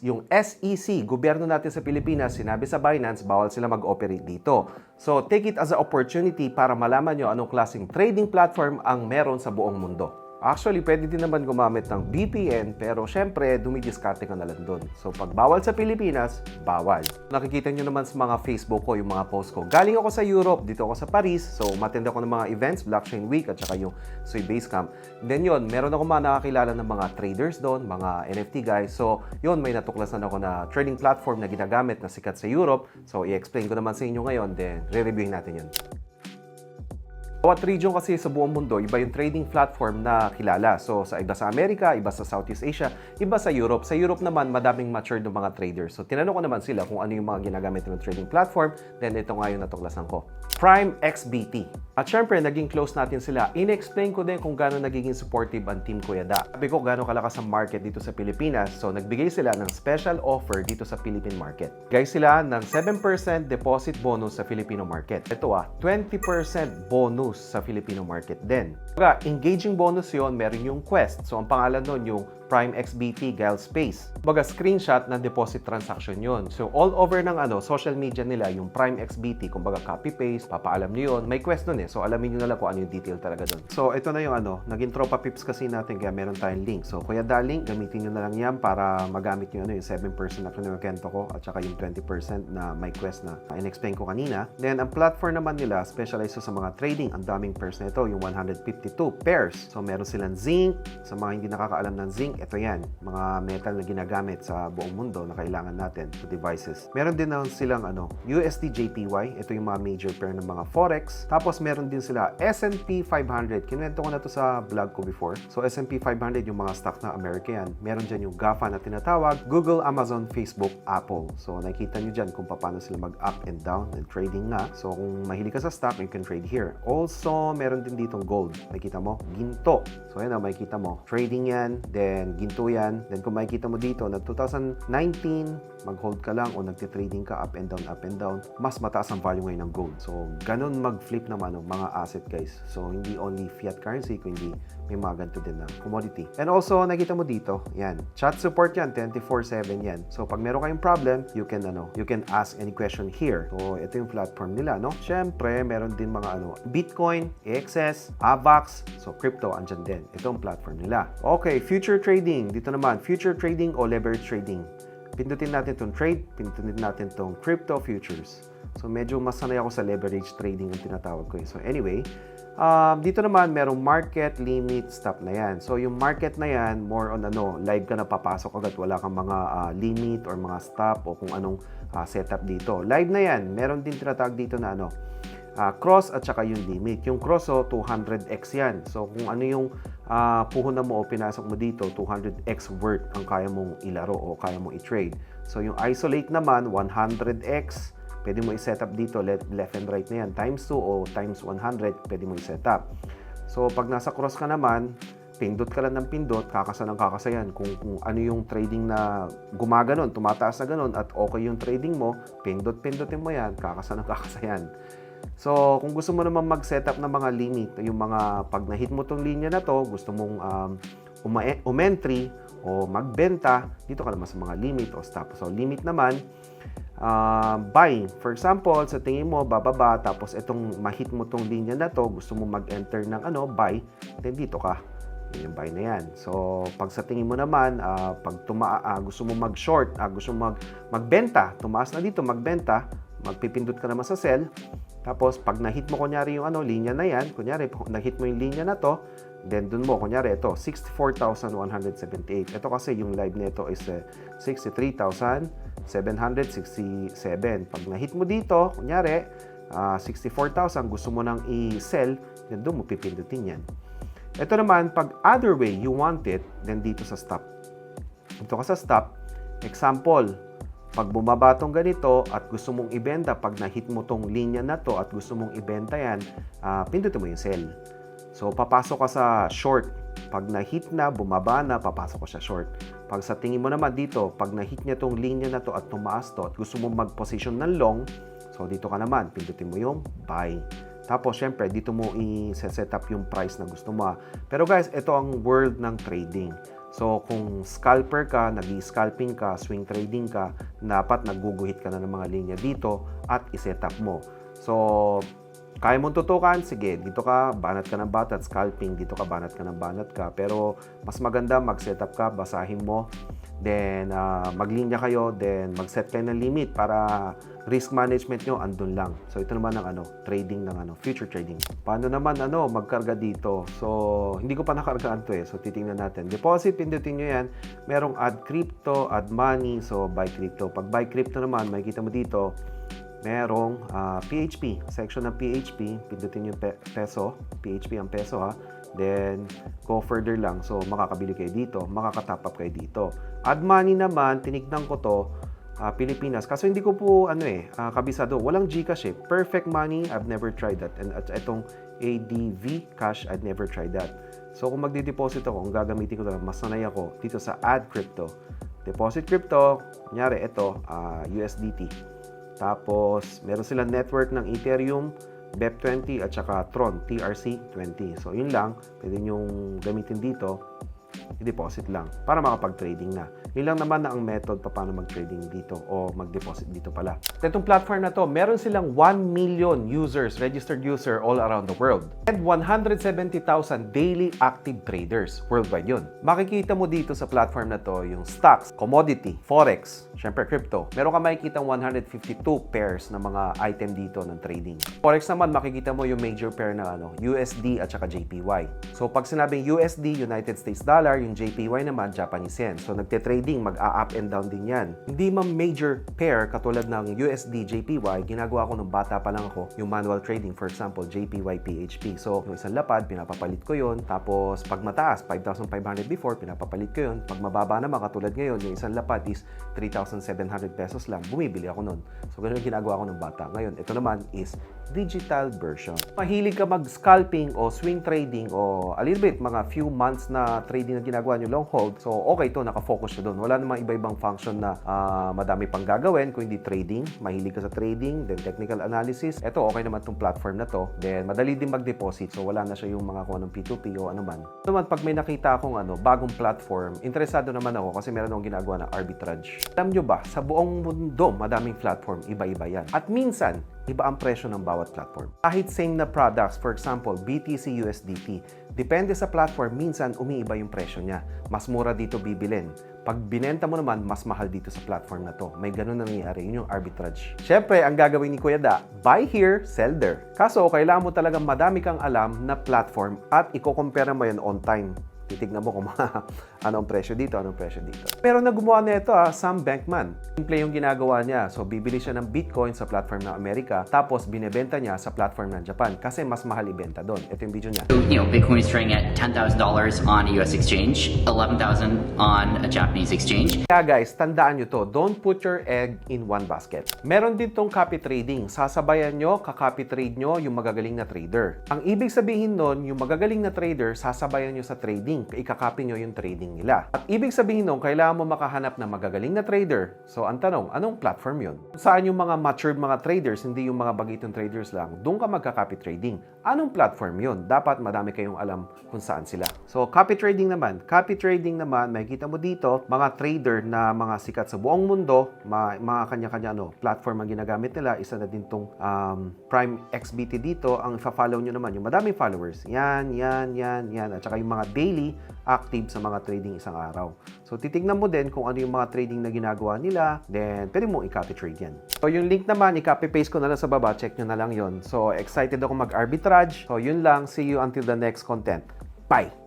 yung SEC, gobyerno natin sa Pilipinas, sinabi sa Binance, bawal sila mag-operate dito. So, take it as an opportunity para malaman nyo anong klaseng trading platform ang meron sa buong mundo. Actually, pwede din naman gumamit ng VPN, pero syempre, dumidiskarte ka na lang doon. So, pag bawal sa Pilipinas, bawal. Nakikita nyo naman sa mga Facebook ko, yung mga post ko. Galing ako sa Europe, dito ako sa Paris. So, matend ako ng mga events, Blockchain Week, at saka yung Soy Basecamp. Then yun, meron ako mga nakakilala ng mga traders doon, mga NFT guys. So, yun, may natuklasan ako na trading platform na ginagamit na sikat sa Europe. So, i-explain ko naman sa inyo ngayon, then re-reviewin natin yun. Bawat region kasi sa buong mundo, iba yung trading platform na kilala. So, iba sa Amerika, iba sa Southeast Asia, iba sa Europe. Sa Europe naman, madaming matured ng mga traders. So, tinanong ko naman sila kung ano yung mga ginagamit ng trading platform. Then, ito nga yung natuklasan ko. Prime XBT. At syempre, naging close natin sila. In-explain ko din kung gaano nagiging supportive ang Team Kuya Da. Sabi ko gaano kalakas ang market dito sa Pilipinas. So, nagbigay sila ng special offer dito sa Philippine market. Guys, sila ng 7% deposit bonus sa Filipino market. Ito 20% bonus sa Filipino market din. Engaging bonus yon, meron yung Quest. So, ang pangalan nun yung Prime XBT Guile Space. Screenshot ng deposit transaction yon. So, all over ng social media nila, yung Prime XBT, kumbaga copy-paste, papaalam nyo yun. May Quest nun so alamin nyo na lang kung ano yung detail talaga doon. So, ito na yung naging tropa pips kasi natin, kaya meron tayong link. So, Kuya Da link, gamitin nyo na lang yan para magamit nyo yung 7% na kinukento ko at saka yung 20% na may Quest na in-explain ko kanina. Then, ang platform naman nila, specialized sa mga trading. Ang daming pairs na ito, yung 152 pairs. So, meron silang zinc. Sa mga hindi nakakaalam ng zinc, ito yan, mga metal na ginagamit sa buong mundo na kailangan natin sa devices. Meron din na silang USD JPY, ito yung mga major pair ng mga forex. Tapos meron din sila S&P 500. Kinuwento ko na to sa vlog ko before. So S&P 500 yung mga stock na American. Meron dyan yung GAFA na tinatawag, Google, Amazon, Facebook, Apple. So nakikita nyo dyan kung paano sila mag-up and down and trading nga. So kung mahilig ka sa stock, you can trade here. Also, meron din ditong gold. Makikita mo, ginto. So ayan makikita mo, trading yan, then ginto yan. Then kung makikita mo dito na 2019, mag-hold ka lang o nagtitrading ka up and down, mas mataas ang value ngayon ng gold. So ganun mag-flip naman ng mga asset guys. So hindi only fiat currency, kundi may mga ganito din na commodity. And also, nakita mo dito, yan, chat support yan, 24/7 yan. So pag meron kayong problem, you can ask any question here. So ito yung platform nila, no? Syempre, meron din mga Bitcoin, AXS, AVAX, so crypto andyan din. Ito ang platform nila. Okay, future trading. Dito naman, future trading o leverage trading. Pindutin natin itong trade, pindutin natin itong crypto futures. So, medyo mas sanay ako sa leverage trading ang tinatawag ko. So, anyway, dito naman, merong market, limit, stop na yan. So, yung market na yan, more on live ka na papasok agad. Wala kang mga limit or mga stop o kung anong setup dito. Live na yan. Meron din tinatawag dito na cross at saka yung limit. Yung cross, 200x yan. So, kung ano yung puhunan mo o pinasok mo dito, 200x worth ang kaya mong ilaro o kaya mong i-trade. So, yung isolate naman, 100x. Pwede mo i-set up dito, left and right na yan. Times 2 o times 100, pwede mo i-set up. So, pag nasa cross ka naman, pindot ka lang ng pindot, kakasa ng kakasa yan. Kung ano yung trading na gumaganon, tumataas na ganon, at okay yung trading mo, pindutin mo yan, kakasa ng kakasa yan. So, kung gusto mo naman mag-setup ng mga limit, yung mga pag na-hit mo tong linya na to, gusto mong umentry o magbenta, dito ka naman sa mga limit o stop. So, limit naman, buy. For example, sa tingin mo, bababa, tapos itong ma-hit mo tong linya na to, gusto mo mag-enter ng buy, then dito ka. Yung buy na yan. So, pag sa tingin mo naman, pag gusto mo mag-short, gusto mo magbenta, tumaas na dito, magbenta, magpipindot ka naman sa sell. Tapos, pag na-hit mo kunyari yung linya na yan, kunyari, na-hit mo yung linya na to, then dun mo, kunyari, ito, 64,178. Ito kasi yung live nito is 63,767. Pag na-hit mo dito, kunyari, 64,000, gusto mo nang i-sell, then dun mo pipindutin yan. Ito naman, pag other way, you want it, then dito sa stop. Dito ka sa stop, example, pag bumaba tong ganito at gusto mong ibenta, pag na-hit mo tong linya na to at gusto mong ibenta yan, pindutin mo yung sell. So, papasok ka sa short. Pag na-hit na, bumaba na, papasok ka sa short. Pag sa tingin mo naman dito, pag na-hit niya tong linya na to at tumaas to at gusto mong mag-position ng long, so dito ka naman, pindutin mo yung buy. Tapos, syempre, dito mo i-set up yung price na gusto mo. Pero guys, ito ang world ng trading. So, kung scalper ka, nag-i-scalping ka, swing trading ka, dapat nagguguhit ka na ng mga linya dito at iset up mo. So, kaya mong tutukan, sige, dito ka, banat ka ng banat, scalping, dito ka, banat ka ng banat ka. Pero, mas maganda, mag-setup ka, basahin mo, then, maglinya kayo, then, mag-set kayo ng limit para risk management nyo, andun lang. So, ito naman ang trading ng future trading. Paano naman, magkarga dito? So, hindi ko pa nakargaan to eh. So, titingnan natin. Deposit, pindutin nyo yan. Merong add crypto, add money. So, buy crypto. Pag buy crypto naman, makikita mo dito, merong PHP, section ng PHP, pindutin yung peso, PHP ang peso ha, then go further lang, so makakabili kayo dito, makakatap up kayo dito. Add money naman, tinignan ko to, Pilipinas, kaso hindi ko po kabisado, walang GCash eh, Perfect Money, I've never tried that, and at itong ADV Cash, I've never tried that. So kung magdi-deposit ako, kung gagamitin ko talaga, mas sanay ako dito sa Add Crypto. Deposit Crypto, kunyari ito, USDT. Tapos, meron silang network ng Ethereum, BEP20 at saka Tron, TRC20. So, yun lang. Pwede nyong gamitin dito. I-deposit lang para makapag-trading na. Yun lang naman na ang method paano mag-trading dito o mag-deposit dito pala. Itong platform na to, meron silang 1 million users, registered user all around the world. And 170,000 daily active traders. Worldwide yun. Makikita mo dito sa platform na to yung stocks, commodity, forex, syempre crypto. Meron ka makikita 152 pairs na mga item dito ng trading. Forex naman, makikita mo yung major pair na USD at saka JPY. So pag sinabing USD, United States Dollar, yung JPY naman, Japanese Yen. So nagte-trading, mag-up and down din yan. Hindi man major pair katulad ng USD, JPY, ginagawa ko nung bata pa lang ako, yung manual trading, for example, JPY, PHP. So yung isang lapad, pinapapalit ko yun. Tapos pag mataas, 5,500 before, pinapapalit ko yun. Pag mababa naman, katulad ngayon, yung isang lapad is 3,700 pesos lang. Bumibili ako nun. So ganun yung ginagawa ko nung bata. Ngayon, ito naman is digital version. Mahilig ka mag-scalping o swing trading o a little bit, mga few months na trading na ginagawa nyo, long hold. So, okay to, nakafocus siya doon. Wala namang iba-ibang function na madami pang gagawin kung hindi trading. Mahilig ka sa trading, then technical analysis. Ito, okay naman tong platform na to. Then, madali din mag-deposit. So, wala na siya yung mga kung anong P2P o ano man. Naman, pag may nakita akong bagong platform, interesado naman ako kasi meron akong ginagawa na arbitrage. Alam nyo ba, sa buong mundo, madaming platform, iba-iba yan. At minsan, iba ang presyo ng bawat platform. Kahit same na products, for example, BTC, USDT, depende sa platform, minsan umiiba yung presyo niya. Mas mura dito bibilin. Pag binenta mo naman, mas mahal dito sa platform na to. May ganun na nangyayari. Yun yung arbitrage. Syempre, ang gagawin ni Kuya Da, buy here, sell there. Kaso, kailangan mo talagang madami kang alam na platform at i-compare mo yan on time. Titignan mo kung anong presyo dito, anong presyo dito. Pero na gumawa na ito, Sam Bankman. Simple yung ginagawa niya. So, bibili siya ng Bitcoin sa platform ng Amerika, tapos binebenta niya sa platform ng Japan kasi mas mahal ibenta doon. Ito yung video niya. So, Bitcoin is trading at $10,000 on a US exchange, 11,000 on a Japanese exchange. Kaya guys, tandaan nyo to, don't put your egg in one basket. Meron din tong copy trading. Sasabayan nyo, kakopy trade nyo yung magagaling na trader. Ang ibig sabihin nun, yung magagaling na trader, sasabayan nyo sa trading. Ikakopy nyo yung trading nila. At ibig sabihin nun, kailangan mo makahanap ng magagaling na trader. So, ang tanong, anong platform yun? Saan yung mga matured mga traders, hindi yung mga bagitong traders lang, doon ka magka-copy trading. Anong platform yun? Dapat madami kayong alam kung saan sila. So, copy trading naman. Copy trading naman, makikita mo dito, mga trader na mga sikat sa buong mundo, mga kanya-kanya platform ang ginagamit nila. Isa na din tong Prime XBT dito. Ang fa-follow nyo naman, yung madaming followers. Yan. At saka yung mga daily active sa mga trading isang araw. So, titignan mo din kung ano yung mga trading na ginagawa nila. Then, pwede mong i-copy trade yan. So, yung link naman, i-copy-paste ko na lang sa baba. Check nyo na lang yon. So, excited ako mag-arbitrage. So, yun lang. See you until the next content. Bye!